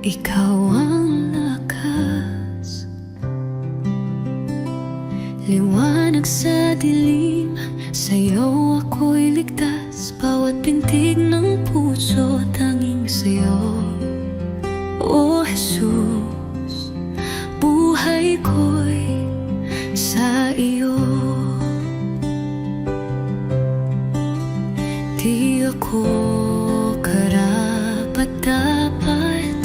Ikaw ang lakas, liwanag sa dilim. Sa'yo ako'y ligtas, bawat pintig ng puso tanging sa'yo. O Jesus, buhay ko'y sa iyo. Di ako karapat-dapat,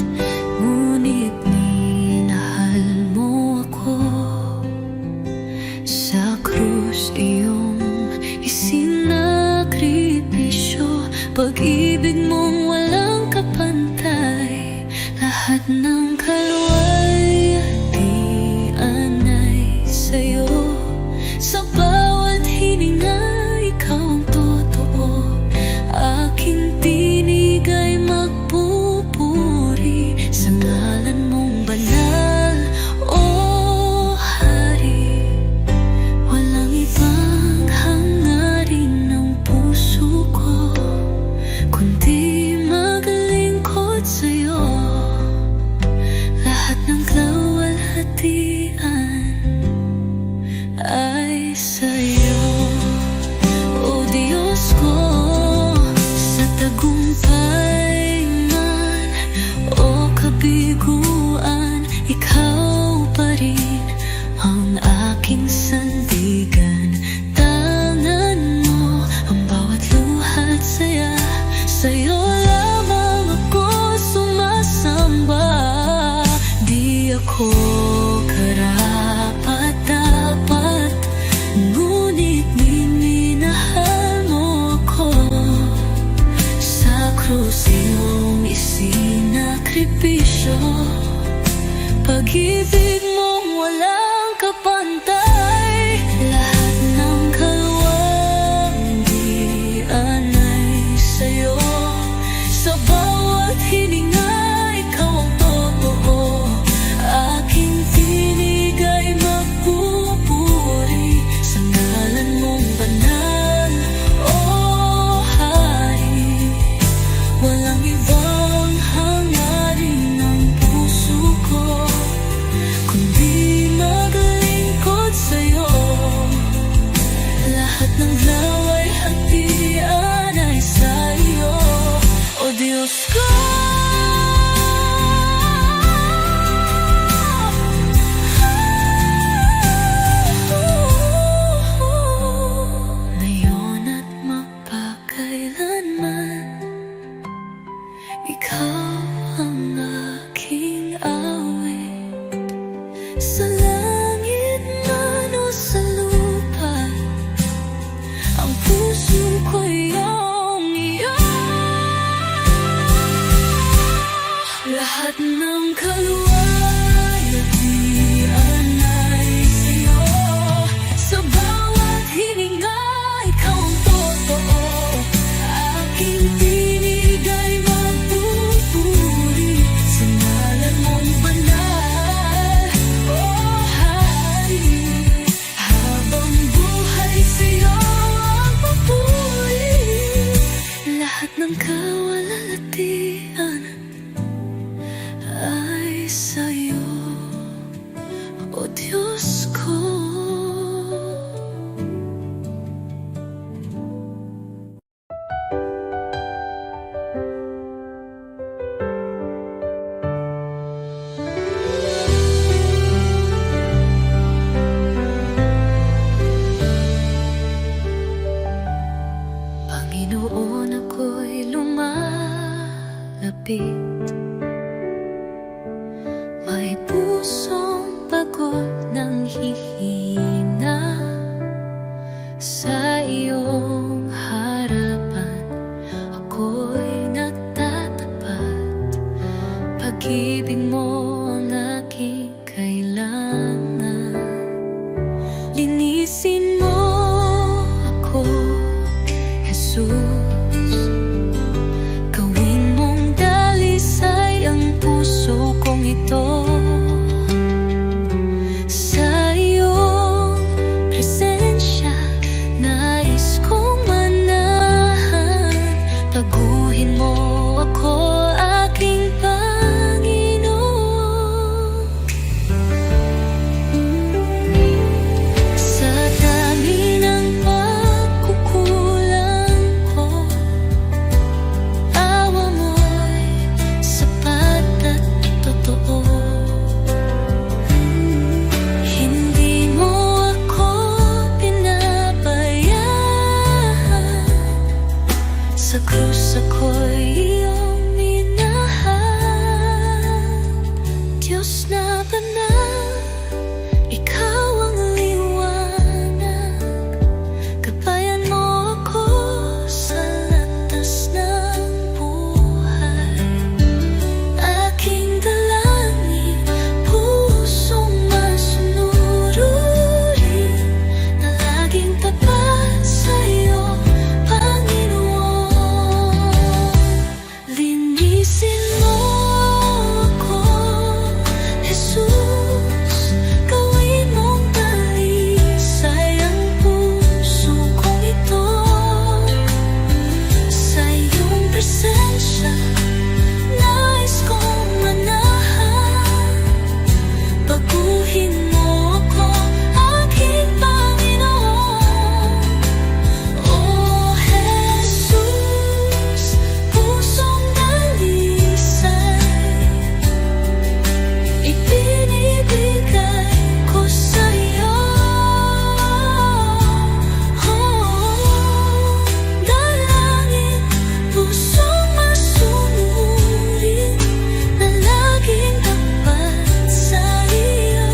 ngunit minahal mo ako. Sa krus iyong isinakripisyo, pag-ibig mong walang kapantay. Lahat ng kaluwalhatian ay sa'yo. Sa bawat hininga, ikaw ang totoo. Aking tinig ay magpupuri sa ngalan mong banal, O Hari. Walang ibang hangarin ng puso ko, kundi maglingkod sa'yo. Lahat ng kaluwalhatian ay sa'yo. O Diyos ko, sa tagumpay man o kabiguan, ikaw pa rin ang aking sandigan. Tangan mo ang bawat luha at saya, sa'yo lamang ako sumasamba. Di ako karapat-dapat, ngunit minahal mo ako. Sa krus iyong isinakripisyo, pag-ibig mong walang kapantay. Lahat ng kaluwalhatian ay sa'yo. Sa bawat hininga, ikaw ang totoo. Aking tinig ay magpupuri sa ngalan mong banal, O Hari. Walang ibang hangarin ng puso ko, kundi maglingkod sa'yo. Lahat ng kaluwalhatian ay sa'yo, O Diyos ko. Ngayon at magpakailanman, ikaw ang aking awit. Sa langit man o sa lupa, ang puso ko'y iyong iyo. Lahat ng kaluwalhatian ay sa'yo. Sa bawat hininga, ikaw ang totoo. Aking tinig ay magpupuri sa ngalan mong banal, O Hari. Habang buhay sa'yo ang papuri. Lahat ng kaluwalhatian ay sa'yo, O Diyos ko. Panginoon, ako'y lumalapit, may pusong pagod ng hihina. Sa iyong harapan ako'y nagtatapat, pag-ibig mo ang aking kailangan. Linisin mo ako, Jesus. Gawin mong dalisay ang puso kong ito. Sa iyong presensya, nais kong manahan. Taguhin mo ako, aking Panginoon. Sa krus ako'y iyong minahal. Diyos na banal, ikaw ang liwanag. Gabayan mo ako sa landas ng buhay. Aking dalangin, pusong masunurin, na laging tapat sa'yo, Panginoon. Linisin mo ako, Jesus. Gawin mong dalisay ang puso kong ito. Sa iyong presensya, nais kong manahan. Baguhin mo ako, aking Panginoon. O Jesus, pusong dalisay, ibinibigay ko sa'yo. Dalangin, pusong masunurin, na laging tapat sa iyo,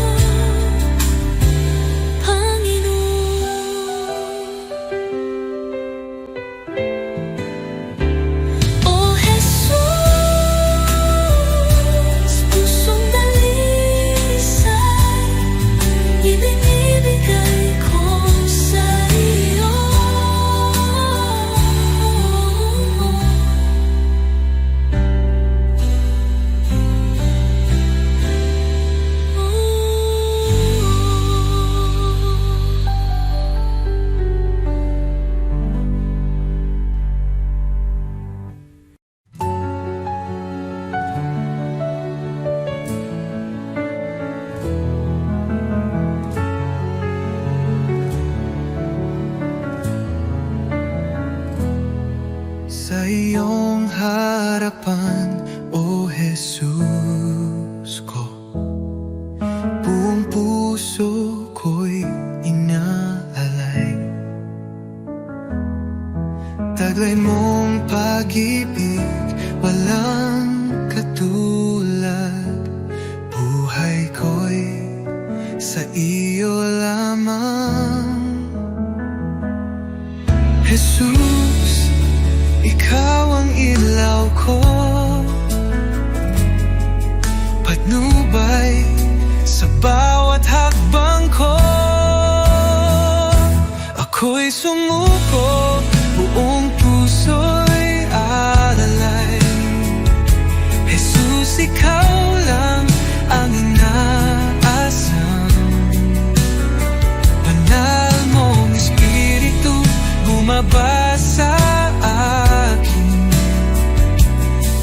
Panginoon. O Jesus, pusong dalisay, ibinibigay ko sa iyo. Sa iyong harapan, O Jesus ko, buong puso ko'y inaalay. Taglay mong pag-ibig, walang katulad. Buhay ko'y sa iyo lamang. Jesus, ikaw ang ilaw ko, patnubay sa bawat hakbang ko. Ako'y sumuko, buong puso'y alalay. Jesus, ikaw lang ang inaasam. Banal mong Espiritu, bumaba sa akin.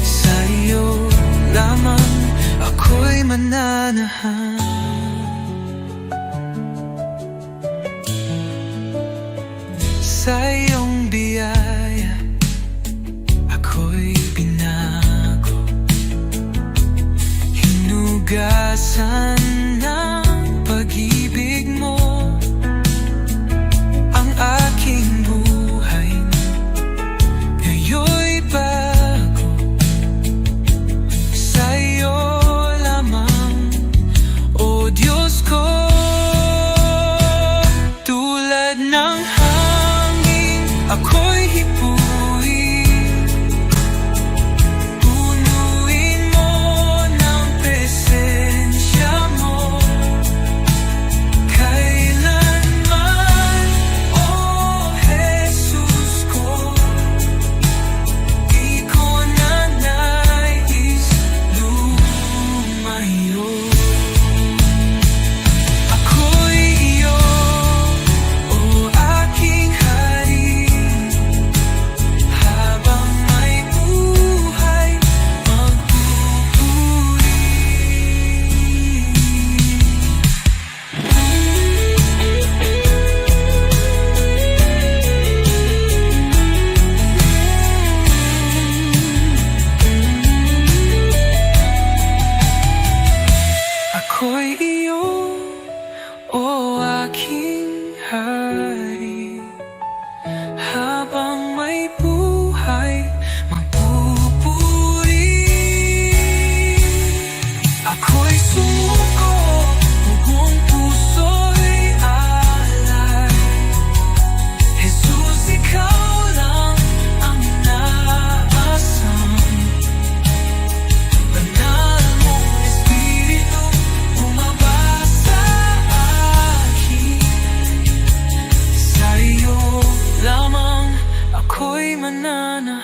Sa iyo lamang ako'y mananahan. Sa iyong biyaya, ako'y binago. Hinugasan ng pag-ibig mo ang aking buhay. Ngayon'y bago. Sa iyo lamang, O Diyos ko. Tulad ng hangin, ako'y hipuin. Punuin mo ng presensya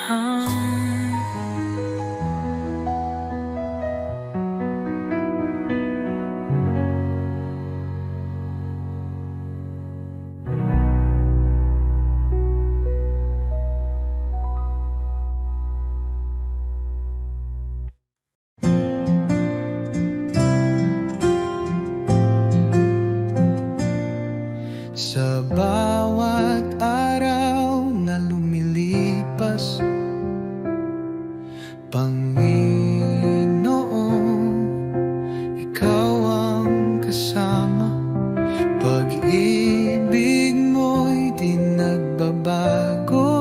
Sa bawat araw na lumilipas, Panginoon, Ikaw ang kasama. Pag-ibig mo'y di nagbabago,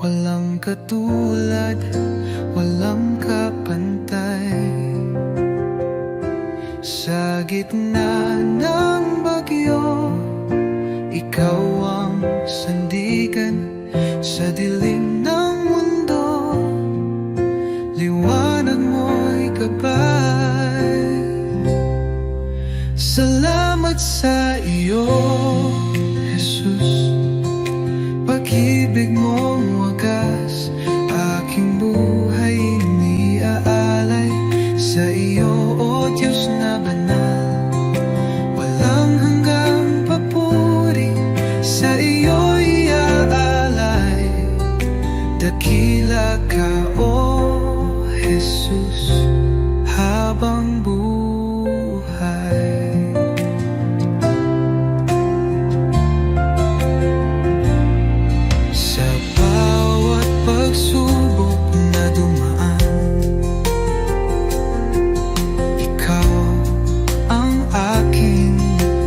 walang katulad, walang kapantay. Sa gitna ng bagyo, Ikaw ang sandigan. Sa dilim ng mundo, liwanag mo'y gabay. Salamat sa iyo, Jesus. Pag-ibig mong wagas, aking buhay iniaalay. Sa iyo, O Diyos na banal, walang hanggang papuri. Sa iyo iaalay, dakila ka, O Jesus, habang buhay. Sa bawat pagsubok na dumaan, Ikaw ang aking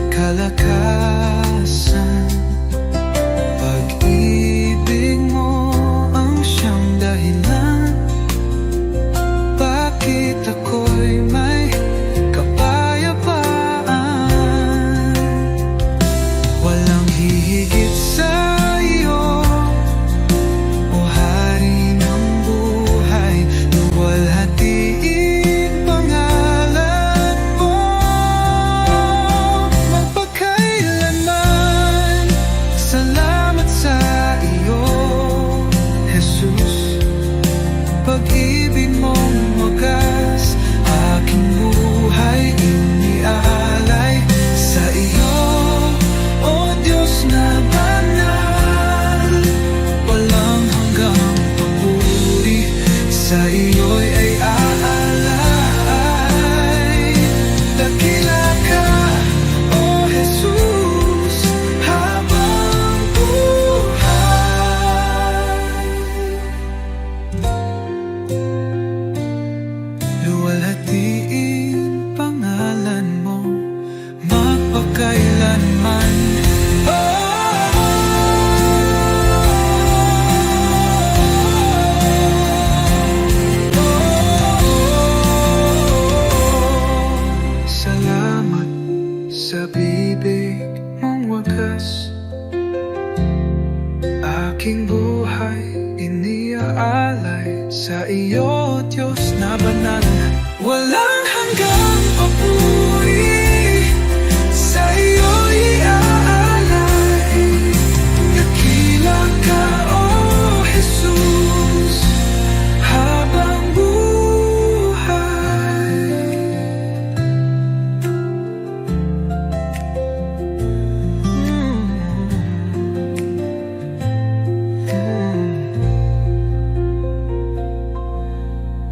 kalakasan. Pag-ibig mo ang siyang dahilan, bakit ako'y may kapayapaan. Walang hihigit sa iyo, O Hari ng buhay. Luwalhatiin pangalan mo magpakailanman. Salamat sa iyo, Jesus. Pag-ibig mong wagas, aking buhay iniaalay. Sa iyo, O Diyos na banal, walang hanggang papuri. Sa iyo'y ay aalay. Dakila ka, O Jesus, habang buhay. Luwalhatiin pangalan mo magpakailanman. Salamat sa bibig mong wagas, aking buhay iniaalay. Sa iyo, Diyos na banal, walang hanggang papuri. Sa iyo iaalay, dakila ka, O Jesus, habang buhay.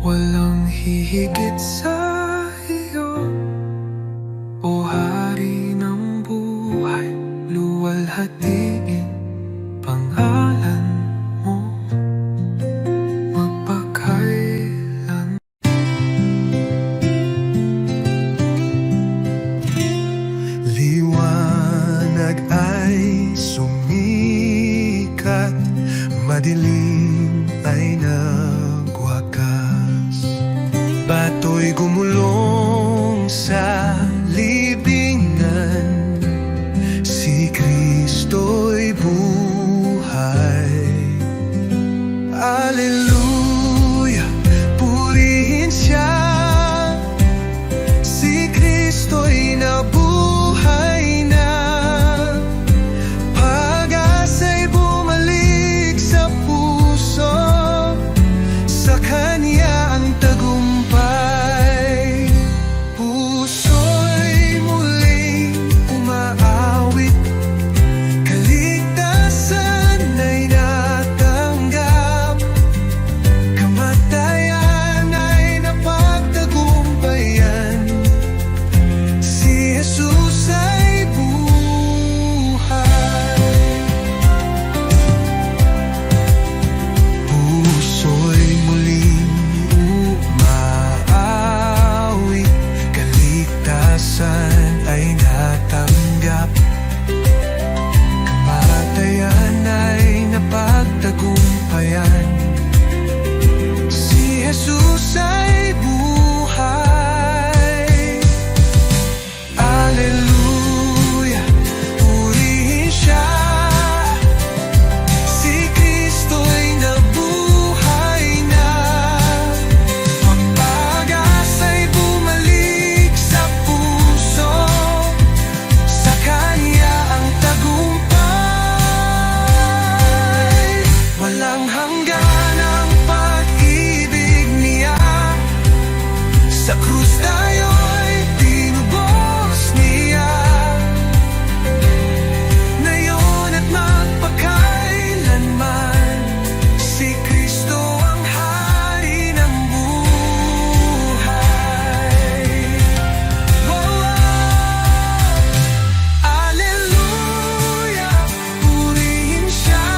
Walang hihigit sa iyo, O Hari ng buhay. Luwalhatiin pangalan mo magpakailan. Liwanag ay sumikat, madilim ay nagwakas. Bato'y gumulong sa libingan, si Kristo'y buhay. Alleluia, purihin siya. Si Kristo'y nabuhay na, pag-asa'y bumalik sa puso. yan. Si Jesus ay buhay. Alleluia, purihin siya. Si Kristo'y nabuhay na. Ang pag-asa'y bumalik sa puso. Sa Kanya ang tagumpay. Walang hanggan ang pag-ibig niya. Sa krus tayo'y tinubos niya. Ngayon at magpakailanman, si Kristo ang hari ng buhay. Alleluia, purihin siya.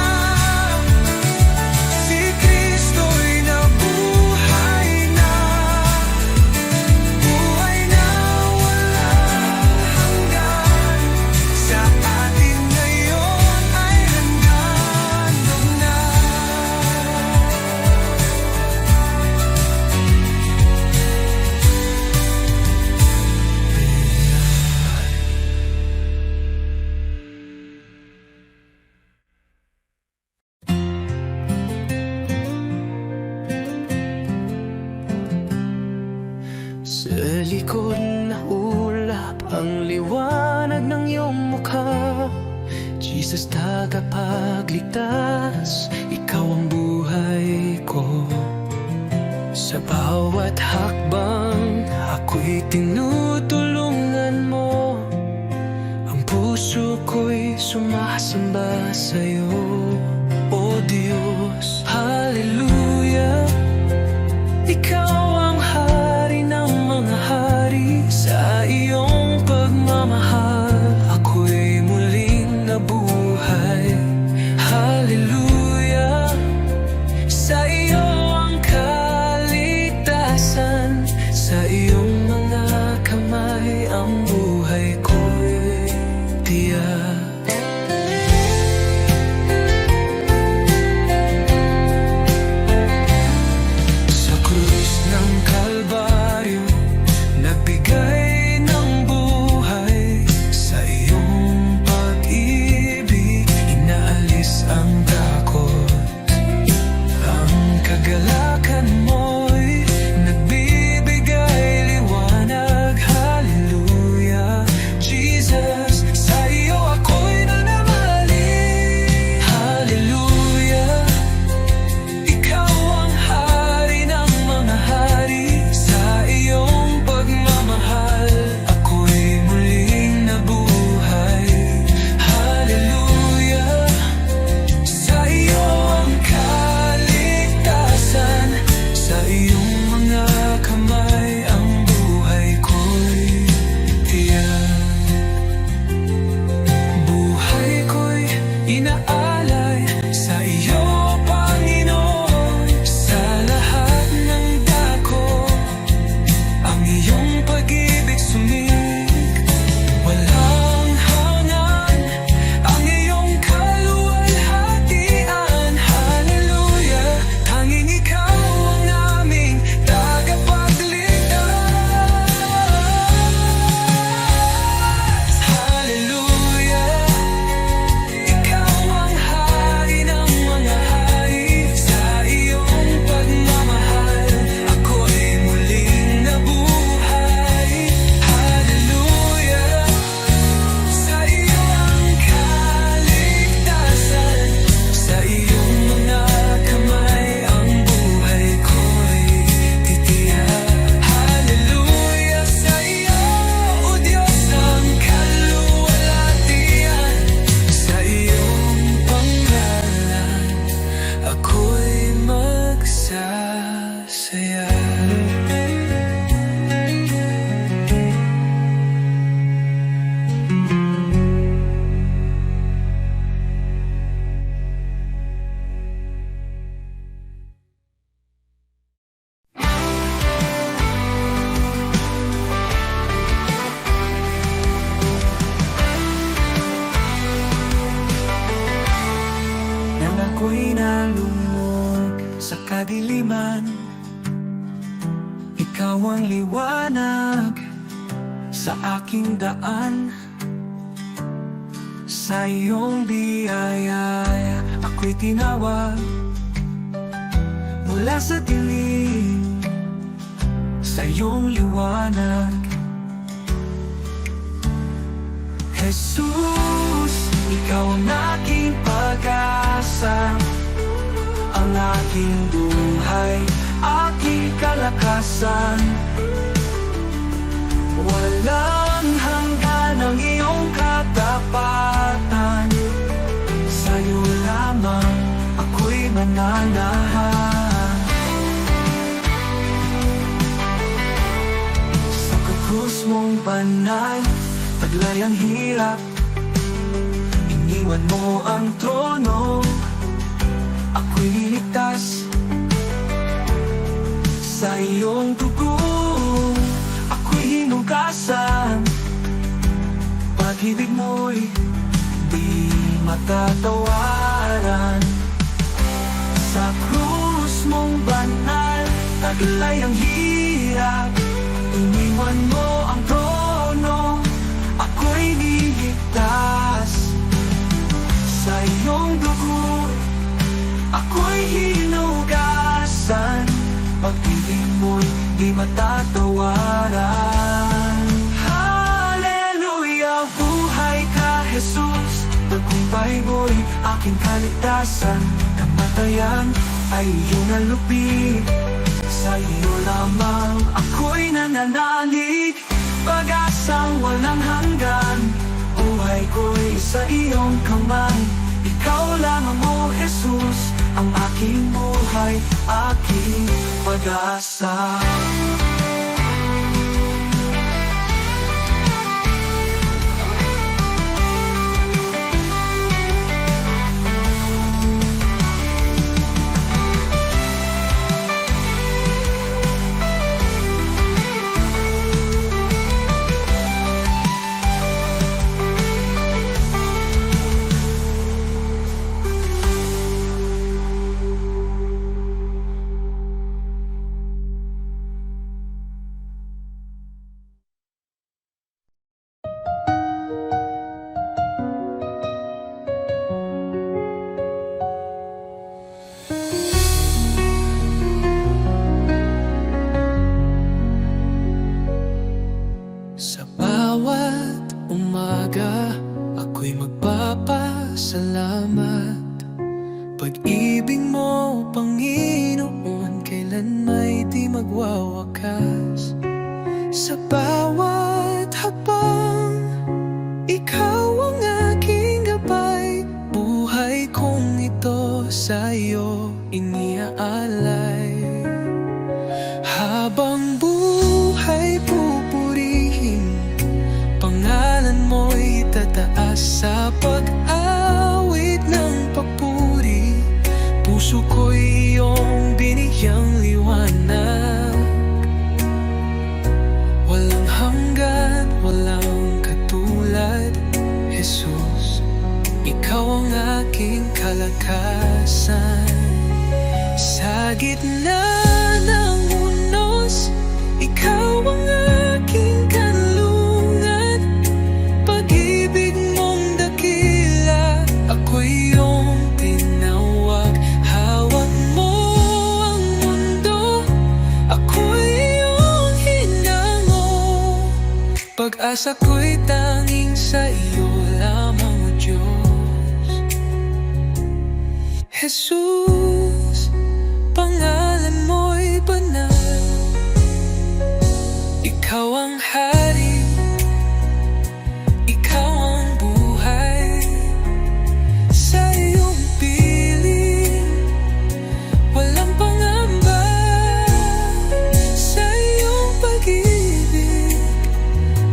Si Kristo'y nabuhay na. Buhay na walang hanggan. Sa atin ngayon ay hanggan na. Sa likod na ulap ang liwanag ng iyong mukha. Jesus, tagapagligtas, ikaw ang buhay ko. Sa bawat hakbang, ako'y tinutulungan mo. Ang puso ko'y sumasamba sa'yo, O Diyos. Hallelujah, ikaw ang hari ng mga hari. Sa iyong pagmamahal, ako'y muling nabuhay. Hallelujah, kadiliman. Ikaw ang liwanag sa aking daan. Sa iyong biyaya ako'y tinawag mula sa dilim, sa iyong liwanag. Jesus, ikaw ang aking pag-asa, ang aking buhay, aking kalakasan. Walang hanggan ang iyong katapatan. Sa'yo lamang ako'y mananahan. Sa krus mong banal, taglay ang hirap. Iniwan mo ang trono, ako'y liligtas. Sa iyong dugo ako'y hinugasan. Pag-ibig mo'y di matatawaran. Sa krus mong banal, taglay ang hirap. Iniwan mo ang trono, ako'y niligtas. Sa iyong dugo ako'y hinugasan. Pag-ibig mo'y di matatawaran. Hallelujah, buhay ka, Jesus. Tagumpay mo'y aking kaligtasan. Kamatayan ay iyong nalupit. Sa iyo lamang ako'y nananalig. Pag-asang walang hanggan, buhay ko'y sa iyong kamay. Ikaw lamang, O Jesus, ang aking buhay, aking pag-asa. Sa bawat umaga, ako'y magpapasalamat. Pag-ibig mo, Panginoon, kailan may di magwawakas. Sa bawat hakbang, ikaw ang aking gabay. Buhay kong ito sa'yo iniaalay. Habang buhay pupurihin, pangalan mo'y tataas. Sa pag-awit ng papuri, puso ko'y iyong binigyang liwanag. Walang hanggan, walang katulad, Jesus. Ikaw ang aking kalakasan. Sa gitna ng unos, ikaw ang aking kanlungan. Pag-ibig mong dakila, ako'y iyong tinawag. Hawak mo ang mundo, ako'y iyong hinango. Pag-asa ko'y tanging sa iyo lamang, O Diyos. Jesus, pangalan mo'y banal. Ikaw ang hari, ikaw ang buhay. Sa iyong piling, walang pangamba. Sa iyong pag-ibig,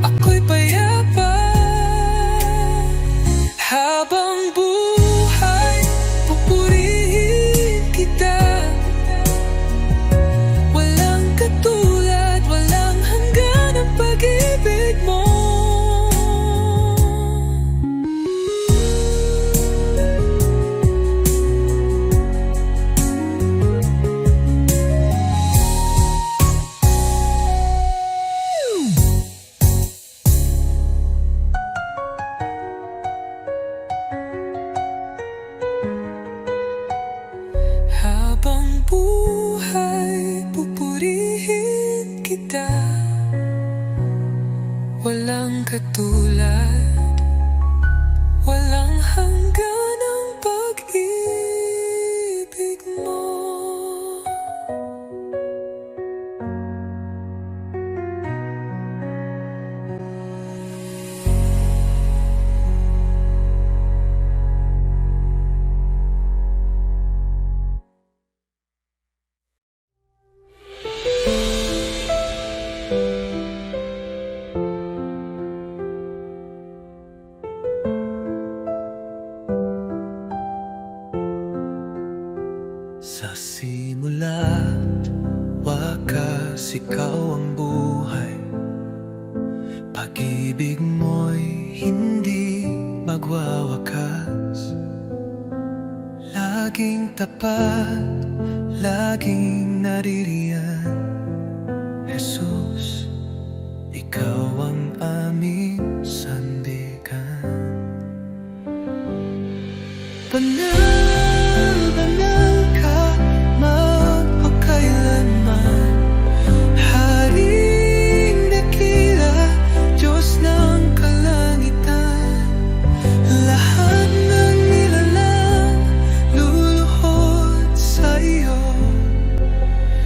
ako'y payapa. Habang buhay, pupurihin katulad. Walang hanggan ang pag-ibig mo. Sa simula, wakas ikaw ang buhay. Pag-ibig mo'y hindi magwawakas. Laging tapat, laging naririyan. Jesus, ikaw ang aming sandigan. Banal, banal ka, magpakailanman. Haring dakila, Diyos ng kalangitan. Lahat ng nilalang luluhod sa iyo.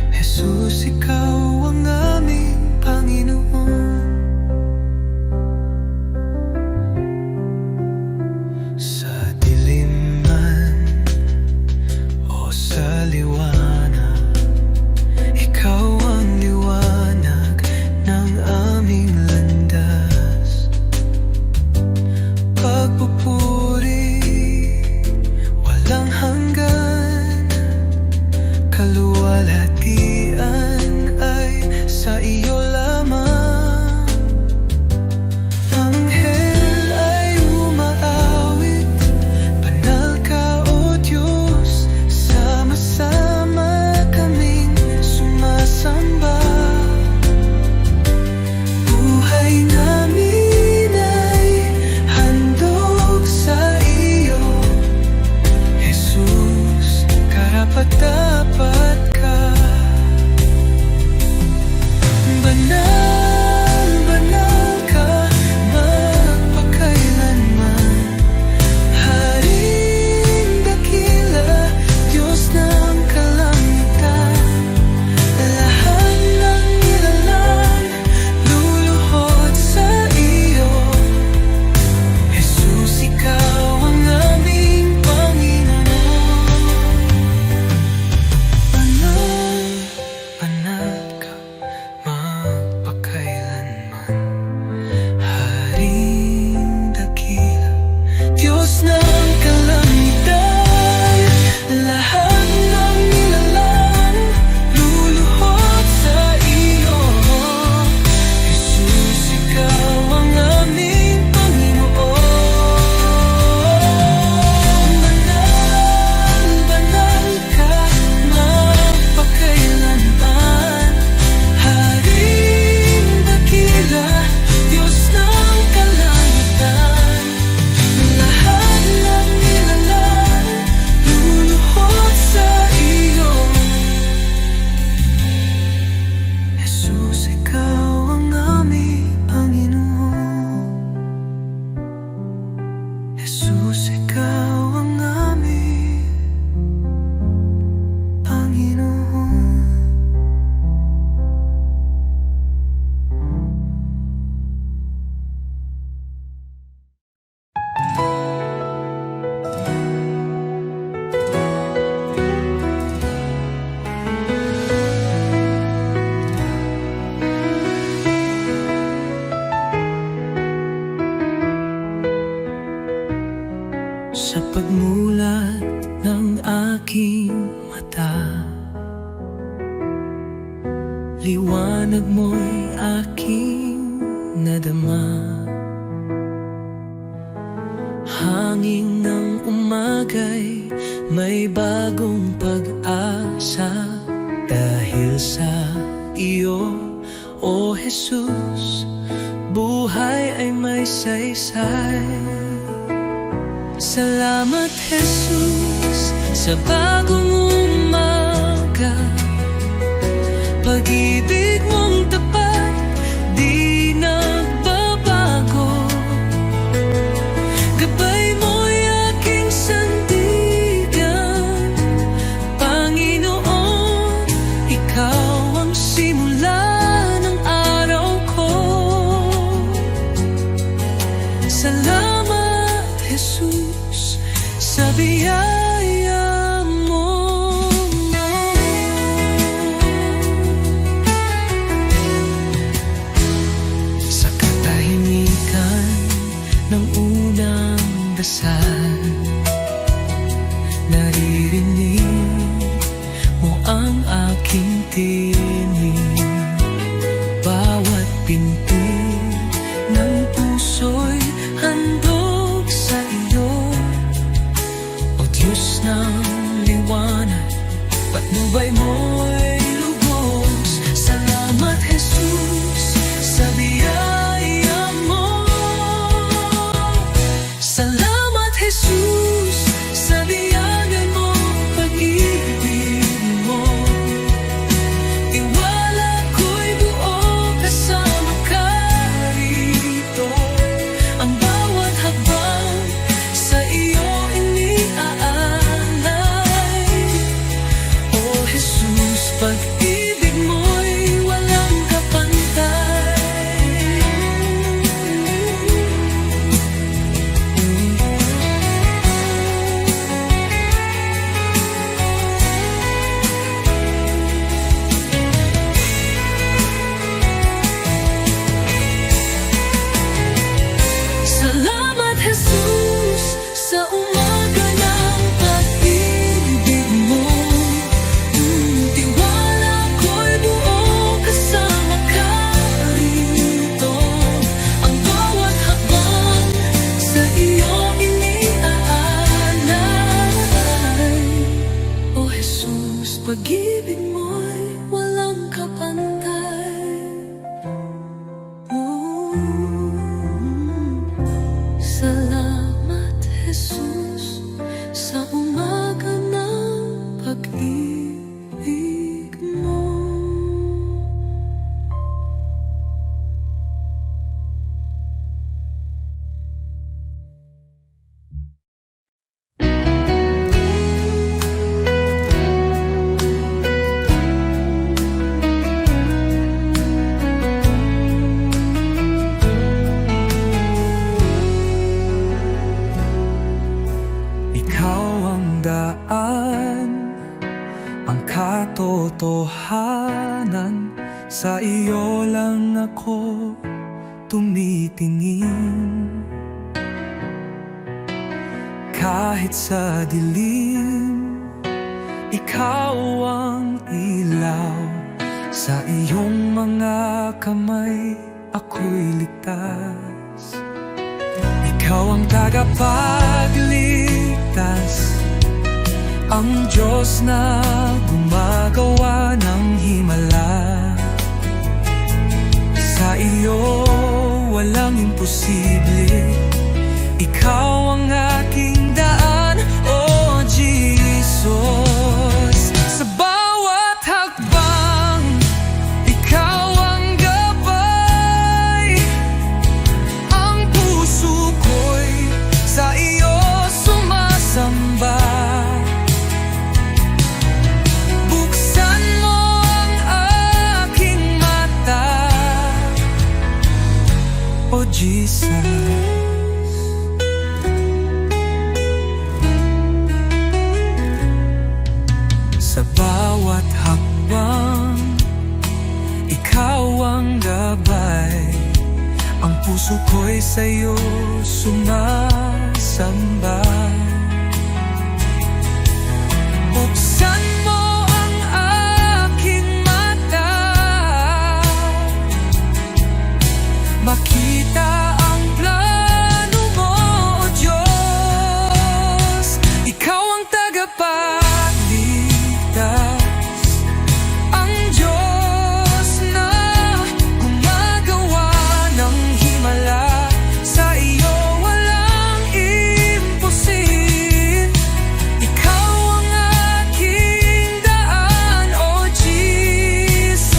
Jesus, ikaw ang aming Panginoon. Sa dilim man o sa liwanag, ikaw ang liwanag ng aming landas. Pagpupuri, walang hanggan. Kaluwalhatian ay sa iyo lamang. Anghel ay umaawit, banal ka o Diyos. Sama-sama kaming sumasamba. Buhay namin ay handog sa iyo. Jesus, karapat-dapat ka. Banal, banal ka, magpakailanman. Haring dakila, Diyos ng kalangitan. Lahat ng nilalang luluhod sa iyo. Jesus, ikaw ang aming Panginoon. Banal, banal ka, magpakailanman. Haring dakila, Diyos ng kalangitan. Lahat ng nilalang luluhod sa iyo. Jesus, ikaw ang aming Panginoon. Banal, banal ka, magpakailanman. Haring dakila, Diyos ng kalangitan. Lahat ng nilalang luluhod sa iyo. Jesus, ikaw ang aming Panginoon. Jesus, ikaw ang aming Panginoon. Sa pagmulat ng aking mata, liwanag mo'y aking nadama. Hangin ng umaga'y may bagong pag-asa. Dahil sa iyo, O Jesus, buhay ay may saysay. Salamat, Jesus, sa bagong umaga. Pag-ibig mong tapat, di nagbabago. ang aking tinig. Bawat pinti ng puso'y handog sa iyo. O Diyos ng liwanag, patnubay mo'y lubos. Salamat Jesus sa biyaya mo. Salamat Jesus sa biyaya mo, pag-ibig mo. Tiwala ko'y buo kasama ka rito. Ang bawat habang sa iyo iniaalay. O Jesus, pag-ibig mo'y walang kapantay. Salamat Jesus sa umaga ng pag-ibig mo. Tiwala ko'y buo kasama ka rito. Ang bawat habang sa iyo iniaalay. O Jesus, pag-ibig mo'y walang kapantay. Salamat Jesus sa umaga ng pag-ibig mo. Ikaw ang daan, ang katotohanan. Sa iyo lang ako tumitingin. Kahit sa dilim, ikaw ang ilaw. Sa iyong mga kamay ako'y ligtas. Ikaw ang tagapagligtas, ang Diyos na gumagawa ng himala. Sa iyo walang imposible. Ikaw ang aking daan, oh Jesus. Sa bawat hakbang, ikaw ang gabay. Ang puso ko'y sa iyo sumasamba. Buksan mo ang aking mata, oh Jesus. Sa bawat hakbang, ikaw ang gabay. Ang puso ko'y sa'yo sumasamba. Buksan mo ang aking mata, makita ang plano mo, O Diyos. Ikaw ang tagapagligtas, ang Diyos na gumagawa ng himala. Sa iyo walang imposible. Ikaw ang aking daan, O Jesus.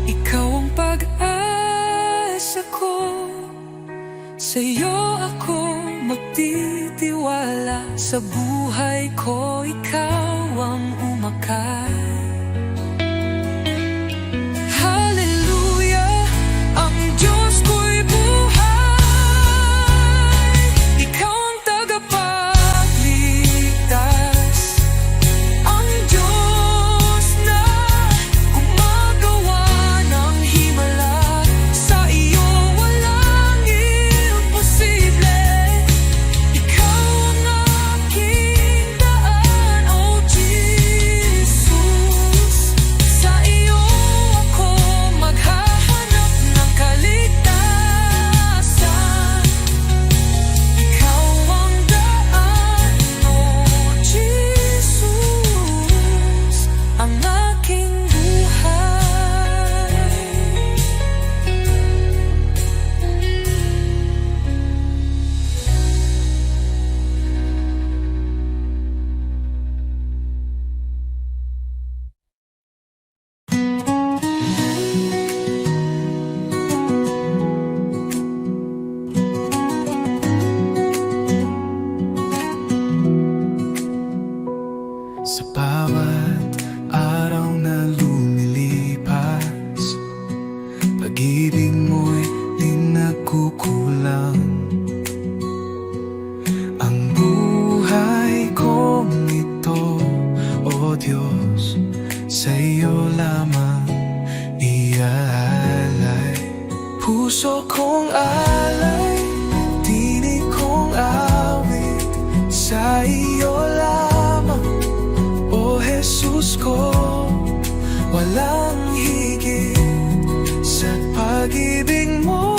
Ikaw ang pag-asa ko, sa iyo ako magtitiwala. Sa buhay ko ikaw ang umakay. Hallelujah, ang Diyos ko'y buhay. Ikaw ang tagapagligtas, ang Diyos na iyo lamang iaalay. Puso kong alay, tinig kong awit, sa iyo lamang, O Jesus ko. Walang higit sa pag-ibig mo,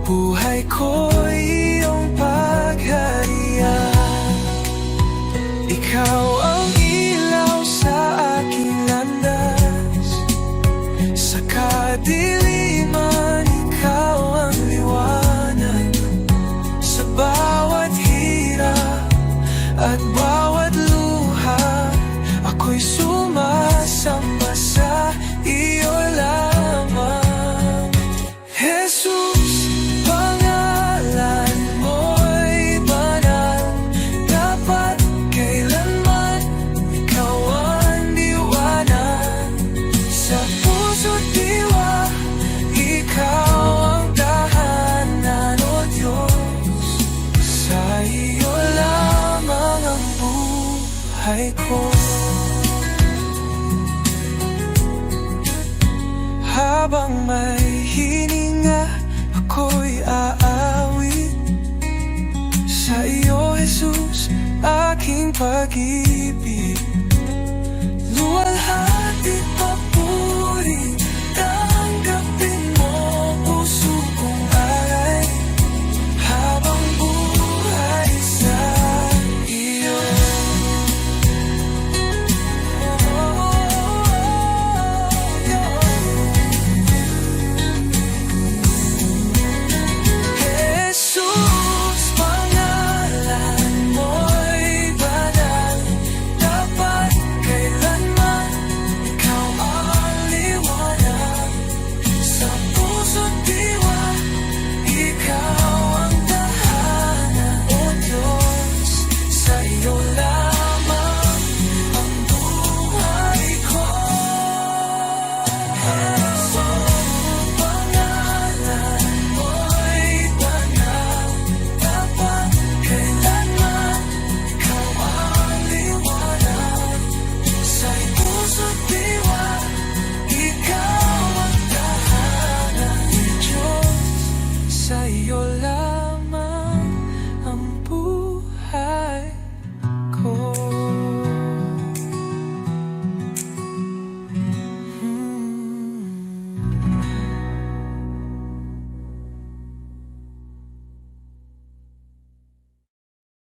buhay ko'y iyong pagharian. Ikaw ang ilaw sa aking landas, sa kadiliman ikaw ang liwanag. Sa bawat hirap at bawat luha, ako'y sumasamba sa iyo lamang. Jesus, pangalan mo'y banal, dapat kailanman ikaw ang liwanag. Sa puso't diwa, ikaw ang tahanan, O Diyos. Sa iyo lamang ang buhay ko. Habang may hininga, ako'y aawit sa iyo, Jesus, aking pag-ibig.